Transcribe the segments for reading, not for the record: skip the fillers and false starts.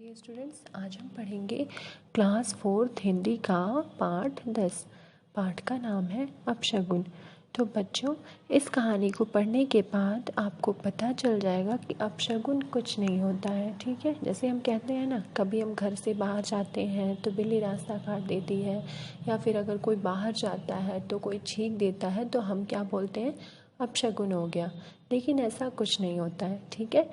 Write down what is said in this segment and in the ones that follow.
Dear students, आज हम पढ़ेंगे क्लास 4 हिंदी का पाठ 10। पाठ का नाम है अपशगुन। तो बच्चों, इस कहानी को पढ़ने के बाद आपको पता चल जाएगा कि अपशगुन कुछ नहीं होता है। ठीक है, जैसे हम कहते हैं ना, कभी हम घर से बाहर जाते हैं तो बिल्ली रास्ता काट देती है, या फिर अगर कोई बाहर जाता है तो कोई छींक देता है तो हम क्या बोलते हैं, अपशगुन हो गया। लेकिन ऐसा कुछ नहीं होता है। ठीक है,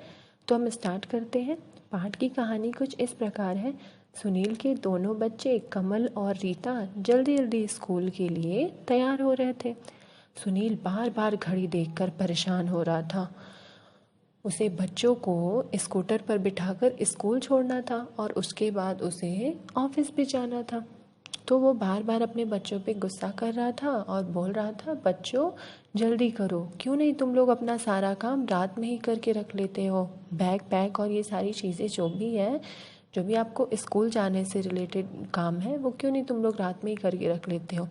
तो हम स्टार्ट करते हैं। पाठ की कहानी कुछ इस प्रकार है। सुनील के दोनों बच्चे कमल और रीता जल्दी जल्दी स्कूल के लिए तैयार हो रहे थे। सुनील बार बार घड़ी देखकर परेशान हो रहा था। उसे बच्चों को स्कूटर पर बिठाकर स्कूल छोड़ना था और उसके बाद उसे ऑफिस भी जाना था। तो वो बार बार अपने बच्चों पे गुस्सा कर रहा था और बोल रहा था, बच्चों जल्दी करो, क्यों नहीं तुम लोग अपना सारा काम रात में ही करके रख लेते हो। बैग पैक और ये सारी चीज़ें जो भी है, जो भी आपको स्कूल जाने से रिलेटेड काम है, वो क्यों नहीं तुम लोग रात में ही करके रख लेते हो।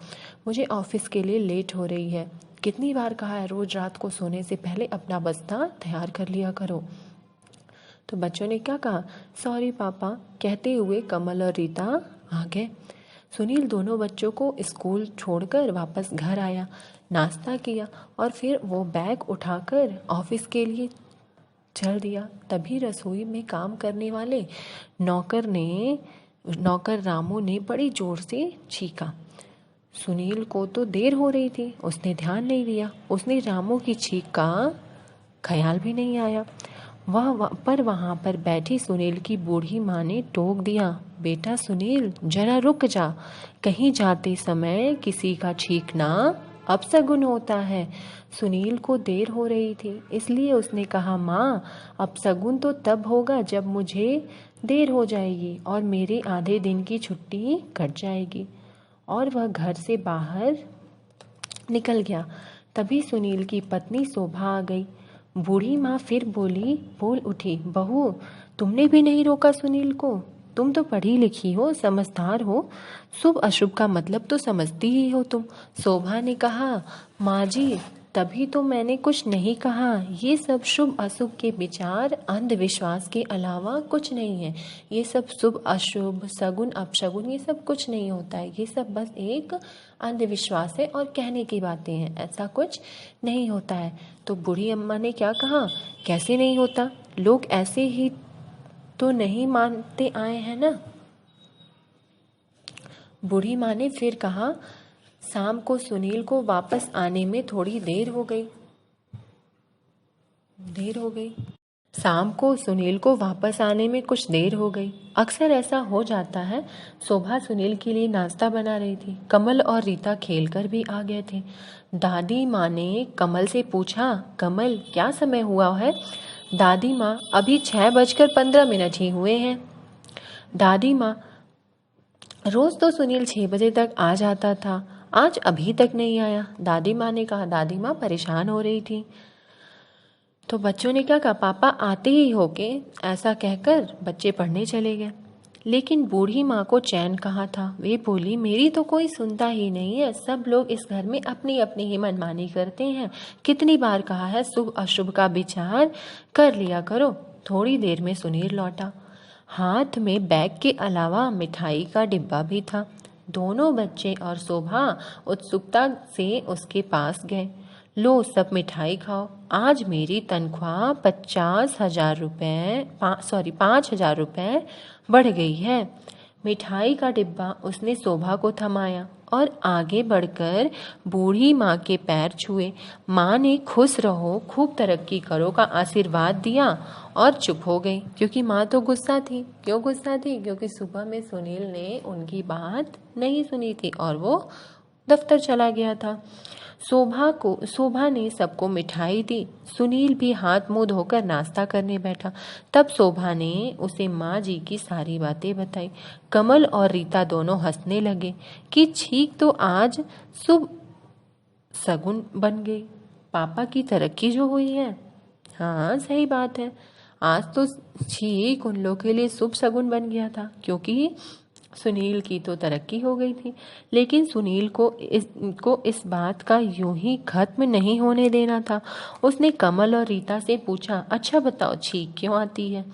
मुझे ऑफिस के लिए लेट हो रही है। कितनी बार कहा है, रोज़ रात को सोने से पहले अपना बस्ता तैयार कर लिया करो। तो बच्चों ने क्या कहा, सॉरी पापा कहते हुए कमल और रीता आ गए। सुनील दोनों बच्चों को स्कूल छोड़कर वापस घर आया, नाश्ता किया और फिर वो बैग उठाकर ऑफिस के लिए चल दिया। तभी रसोई में काम करने वाले नौकर रामू ने बड़ी जोर से चीखा। सुनील को तो देर हो रही थी, उसने ध्यान नहीं दिया। उसने रामू की चीख का ख्याल भी नहीं आया। पर वहाँ पर बैठी सुनील की बूढ़ी माँ ने टोक दिया, बेटा सुनील जरा रुक जा, कहीं जाते समय किसी का छींकना अपशगुन होता है। सुनील को देर हो रही थी, इसलिए उसने कहा, माँ अपशगुन तो तब होगा जब मुझे देर हो जाएगी और मेरे आधे दिन की छुट्टी कट जाएगी। और वह घर से बाहर निकल गया। तभी सुनील की पत्नी शोभा आ गई। बूढ़ी माँ फिर बोल उठी, बहू तुमने भी नहीं रोका सुनील को, तुम तो पढ़ी लिखी हो, समझदार हो, शुभ अशुभ का मतलब तो समझती ही हो तुम। शोभा ने कहा, माँ जी तभी तो मैंने कुछ नहीं कहा, ये सब शुभ अशुभ के विचार अंधविश्वास के अलावा कुछ नहीं है। ये सब शुभ अशुभ सगुन अपशगुन ये सब कुछ नहीं होता है, ये सब बस एक अंधविश्वास है और कहने की बातें हैं, ऐसा कुछ नहीं होता है। तो बूढ़ी अम्मा ने क्या कहा, कैसे नहीं होता, लोग ऐसे ही तो नहीं मानते आए हैं ना। बूढ़ी माँ ने फिर कहा, शाम को सुनील को वापस आने में थोड़ी देर हो गई। शाम को सुनील को वापस आने में कुछ देर हो गई। अक्सर ऐसा हो जाता है। शोभा सुनील के लिए नाश्ता बना रही थी। कमल और रीता खेलकर भी आ गए थे। दादी माँ ने कमल से पूछा, कमल क्या समय हुआ है। दादी माँ, अभी 6:15 ही हुए हैं। दादी माँ, रोज तो सुनील 6 बजे तक आ जाता था, आज अभी तक नहीं आया। दादी माँ ने कहा। दादी माँ परेशान हो रही थी। तो बच्चों ने क्या कहा, पापा आते ही होके, ऐसा कहकर बच्चे पढ़ने चले गए। लेकिन बूढ़ी माँ को चैन कहाँ था। वे बोली, मेरी तो कोई सुनता ही नहीं है, सब लोग इस घर में अपनी अपनी ही मनमानी करते हैं। कितनी बार कहा है, शुभ अशुभ का विचार कर लिया करो। थोड़ी देर में सुनील लौटा। हाथ में बैग के अलावा मिठाई का डिब्बा भी था। दोनों बच्चे और शोभा उत्सुकता से उसके पास गए। लो सब मिठाई खाओ, आज मेरी तनख्वाह 5,000 रुपये बढ़ गई है। मिठाई का डिब्बा उसने शोभा को थमाया और आगे बढ़कर बूढ़ी माँ के पैर छुए। माँ ने खुश रहो, खूब तरक्की करो का आशीर्वाद दिया और चुप हो गई, क्योंकि माँ तो गुस्सा थी। क्यों गुस्सा थी? क्योंकि सुबह में सुनील ने उनकी बात नहीं सुनी थी और वो दफ्तर चला गया था। शोभा ने सबको मिठाई दी। सुनील भी हाथ मुंह धोकर नाश्ता करने बैठा। तब शोभा ने उसे माँ जी की सारी बातें बताई। कमल और रीता दोनों हंसने लगे कि छींक तो आज शुभ सगुन बन गई, पापा की तरक्की जो हुई है। हाँ सही बात है, आज तो छींक उन लोगों के लिए शुभ सगुन बन गया था, क्योंकि सुनील की तो तरक्की हो गई थी। लेकिन सुनील को इस बात का यूं ही खत्म नहीं होने देना था। उसने कमल और रीता से पूछा, अच्छा बताओ छींक क्यों आती है।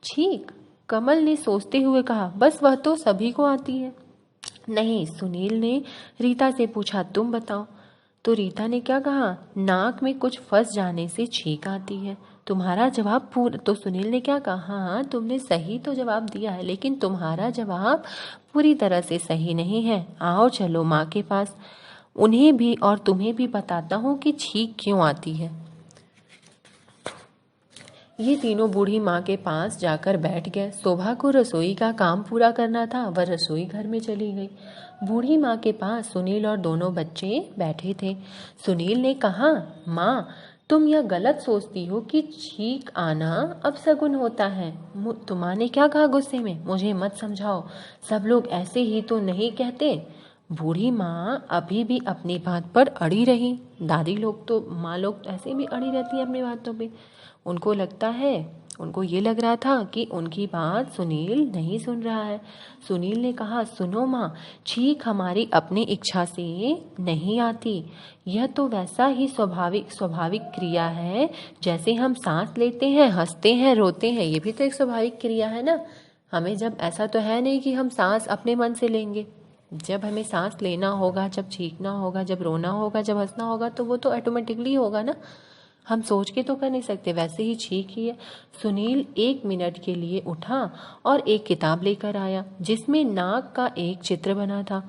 छींक कमल ने सोचते हुए कहा, बस वह तो सभी को आती है। नहीं, सुनील ने रीता से पूछा, तुम बताओ। तो रीता ने क्या कहा, नाक में कुछ फंस जाने से छींक आती है। तुम्हारा जवाब पूरा। तो सुनील ने क्या कहा, हाँ तुमने सही तो जवाब दिया है, लेकिन तुम्हारा जवाब पूरी तरह से सही नहीं है। आओ चलो माँ के पास, उन्हें भी और तुम्हें भी बताता हूँ कि छींक क्यों आती है। ये तीनों बूढ़ी माँ के पास जाकर बैठ गए। शोभा को रसोई का काम पूरा करना था, वह रसोई घर में चली गई। बूढ़ी माँ के पास सुनील और दोनों बच्चे बैठे थे। सुनील ने कहा, माँ तुम यह गलत सोचती हो कि छींक आना अपशगुन होता है। तुम्हां ने क्या कहा गुस्से में, मुझे मत समझाओ, सब लोग ऐसे ही तो नहीं कहते। बूढ़ी माँ अभी भी अपनी बात पर अड़ी रही। दादी लोग तो, माँ लोग ऐसे भी अड़ी रहती है अपनी बातों पे। उनको ये लग रहा था कि उनकी बात सुनील नहीं सुन रहा है। सुनील ने कहा, सुनो माँ, छींक हमारी अपनी इच्छा से नहीं आती। यह तो वैसा ही स्वाभाविक क्रिया है जैसे हम सांस लेते हैं, हंसते हैं, रोते हैं। ये भी तो एक स्वाभाविक क्रिया है ना। हमें जब, ऐसा तो है नहीं कि हम सांस अपने मन से लेंगे। जब हमें सांस लेना होगा, जब छींकना होगा, जब रोना होगा, जब हंसना होगा, तो वो तो ऑटोमेटिकली होगा ना। हम सोच के तो कर नहीं सकते। वैसे ही छींक ही है। सुनील 1 मिनट के लिए उठा और एक किताब लेकर आया जिसमें नाक का एक चित्र बना था।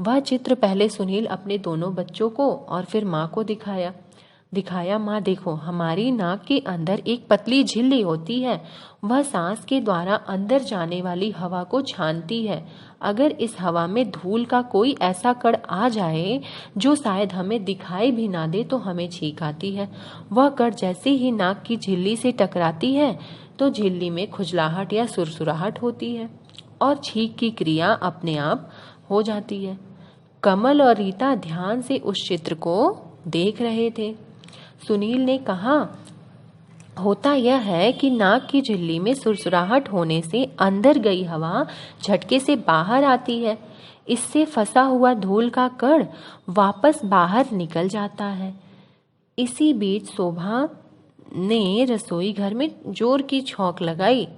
वह चित्र पहले सुनील अपने दोनों बच्चों को और फिर माँ को दिखाया, माँ देखो, हमारी नाक के अंदर एक पतली झिल्ली होती है। वह सांस के द्वारा अंदर जाने वाली हवा को छानती है। अगर इस हवा में धूल का कोई ऐसा कण आ जाए जो शायद हमें दिखाई भी ना दे तो हमें छींक आती है। वह कण जैसे ही नाक की झिल्ली से टकराती है तो झिल्ली में खुजलाहट या सुरसुराहट होती है और छींक की क्रिया अपने आप हो जाती है। कमल और रीता ध्यान से उस चित्र को देख रहे थे। सुनील ने कहा, होता यह है कि नाक की झिल्ली में सुरसुराहट होने से अंदर गई हवा झटके से बाहर आती है। इससे फंसा हुआ धूल का कण वापस बाहर निकल जाता है। इसी बीच शोभा ने रसोई घर में जोर की छौंक लगाई।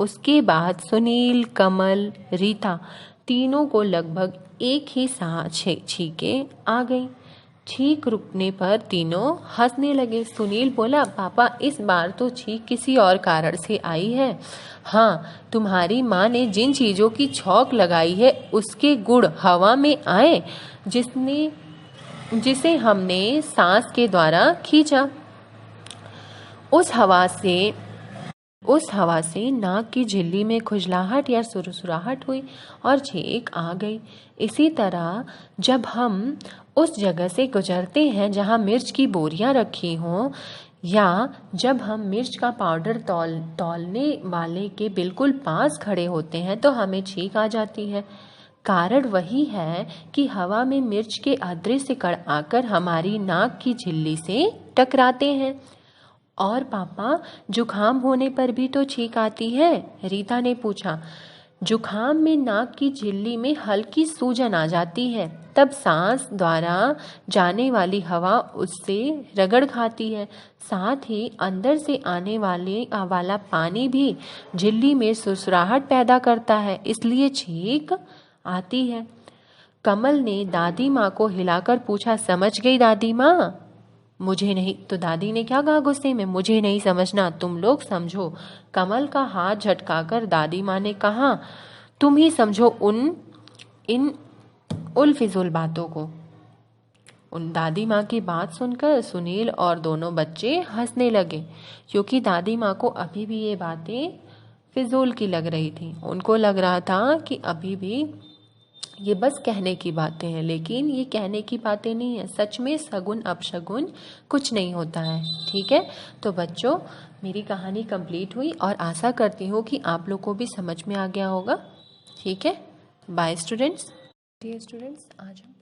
उसके बाद सुनील, कमल, रीता तीनों को लगभग एक ही साथ छींकें आ गई। छींक रुकने पर तीनों हंसने लगे। सुनील बोला, पापा इस बार तो छींक किसी और कारण से आई है। हाँ, तुम्हारी माँ ने जिन चीज़ों की छौंक लगाई है उसके गुण हवा में आए जिसे हमने सांस के द्वारा खींचा। उस हवा से नाक की झिल्ली में खुजलाहट या सुरसुराहट हुई और छींक आ गई। इसी तरह जब हम उस जगह से गुजरते हैं जहाँ मिर्च की बोरियां रखी हों, या जब हम मिर्च का पाउडर तौलने वाले के बिल्कुल पास खड़े होते हैं तो हमें छींक आ जाती है। कारण वही है कि हवा में मिर्च के अदृश्य कण आकर हमारी नाक की झिल्ली से टकराते हैं। और पापा, जुखाम होने पर भी तो छींक आती है? रीता ने पूछा। जुखाम में नाक की झिल्ली में हल्की सूजन आ जाती है, तब सांस द्वारा जाने वाली हवा उससे रगड़ खाती है। साथ ही अंदर से आने वाला पानी भी झिल्ली में सुरसुराहट पैदा करता है, इसलिए छींक आती है। कमल ने दादी माँ को हिलाकर पूछा, समझ गई दादी माँ? मुझे नहीं। तो दादी ने क्या कहा गुस्से में, मुझे नहीं समझना, तुम लोग समझो। कमल का हाथ झटकाकर दादी माँ ने कहा, तुम ही समझो इन उल फिजूल बातों को। उन दादी माँ की बात सुनकर सुनील और दोनों बच्चे हंसने लगे, क्योंकि दादी माँ को अभी भी ये बातें फिजूल की लग रही थी। उनको लग रहा था कि अभी भी ये बस कहने की बातें हैं, लेकिन ये कहने की बातें नहीं है। सच में सगुन अपशगुन कुछ नहीं होता है। ठीक है, तो बच्चों, मेरी कहानी कंप्लीट हुई और आशा करती हूँ कि आप लोग को भी समझ में आ गया होगा। ठीक है, बाय स्टूडेंट्स। डियर स्टूडेंट्स, आज हम